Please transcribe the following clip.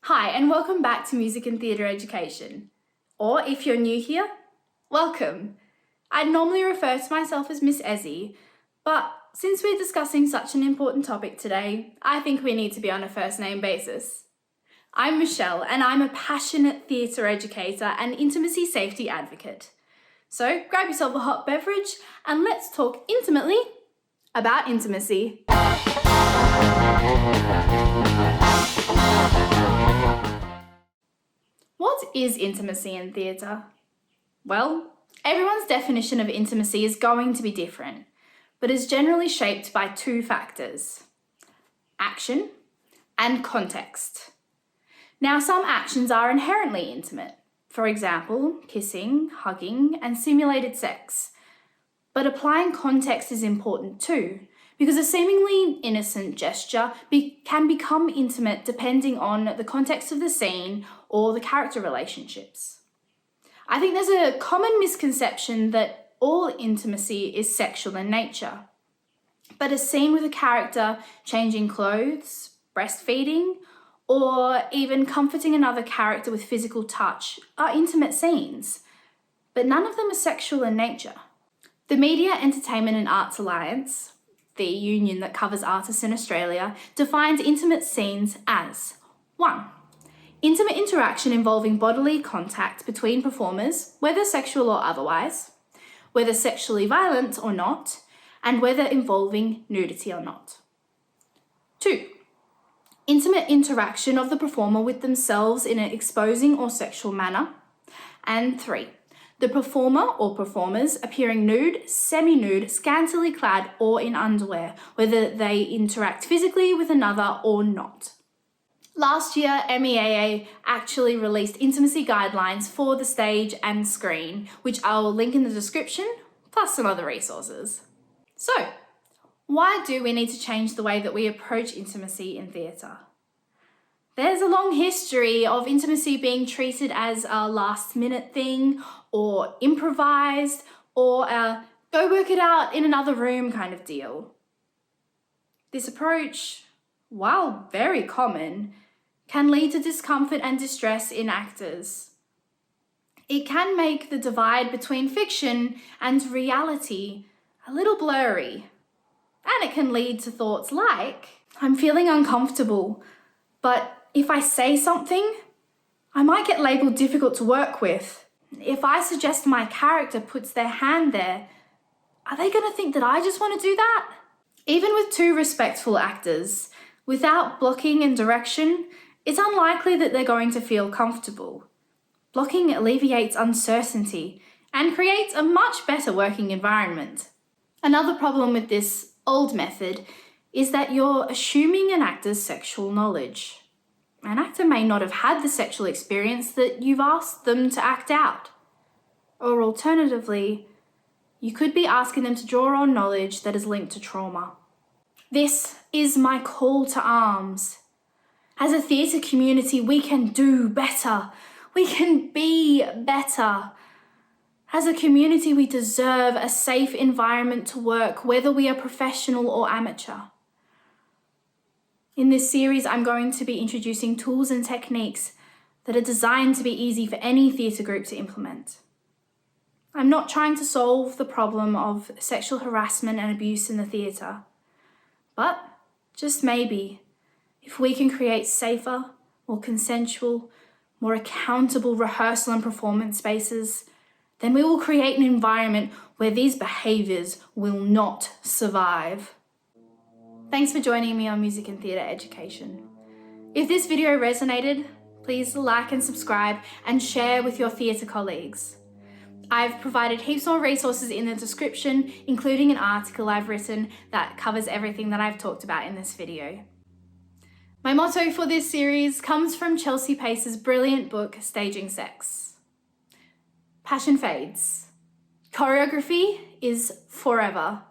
Hi, and welcome back to Music and Theatre Education. Or if you're new here, welcome. I'd normally refer to myself as Miss Ezzy, but since we're discussing such an important topic today, I think we need to be on a first name basis. I'm Michelle, and I'm a passionate theatre educator and intimacy safety advocate. So grab yourself a hot beverage and let's talk intimately about intimacy. What is intimacy in theatre? Well, everyone's definition of intimacy is going to be different, but is generally shaped by two factors: action and context. Now, some actions are inherently intimate, for example, kissing, hugging, and simulated sex. But applying context is important too, because a seemingly innocent gesture can become intimate depending on the context of the scene or the character relationships. I think there's a common misconception that all intimacy is sexual in nature. But a scene with a character changing clothes, breastfeeding, or even comforting another character with physical touch are intimate scenes, but none of them are sexual in nature. The Media, Entertainment and Arts Alliance, the union that covers artists in Australia, defines intimate scenes as 1. Intimate interaction involving bodily contact between performers, whether sexual or otherwise, whether sexually violent or not, and whether involving nudity or not. 2. Intimate interaction of the performer with themselves in an exposing or sexual manner. And 3. The performer or performers appearing nude, semi-nude, scantily clad, or in underwear, whether they interact physically with another or not. Last year, MEAA actually released intimacy guidelines for the stage and screen, which I'll link in the description, plus some other resources. So, why do we need to change the way that we approach intimacy in theatre? There's a long history of intimacy being treated as a last-minute thing, or improvised, or a go work it out in another room kind of deal. This approach, while very common, can lead to discomfort and distress in actors. It can make the divide between fiction and reality a little blurry. And it can lead to thoughts like, I'm feeling uncomfortable, but if I say something, I might get labelled difficult to work with. If I suggest my character puts their hand there, are they going to think that I just want to do that? Even with two respectful actors, without blocking and direction, it's unlikely that they're going to feel comfortable. Blocking alleviates uncertainty and creates a much better working environment. Another problem with this old method is that you're assuming an actor's sexual knowledge. An actor may not have had the sexual experience that you've asked them to act out. Or alternatively, you could be asking them to draw on knowledge that is linked to trauma. This is my call to arms. As a theatre community, we can do better. We can be better. As a community, we deserve a safe environment to work, whether we are professional or amateur. In this series, I'm going to be introducing tools and techniques that are designed to be easy for any theatre group to implement. I'm not trying to solve the problem of sexual harassment and abuse in the theatre, but just maybe, if we can create safer, more consensual, more accountable rehearsal and performance spaces, then we will create an environment where these behaviours will not survive. Thanks for joining me on Music and Theatre Education. If this video resonated, please like and subscribe and share with your theatre colleagues. I've provided heaps more resources in the description, including an article I've written that covers everything that I've talked about in this video. My motto for this series comes from Chelsea Pace's brilliant book, Staging Sex. Passion fades. Choreography is forever.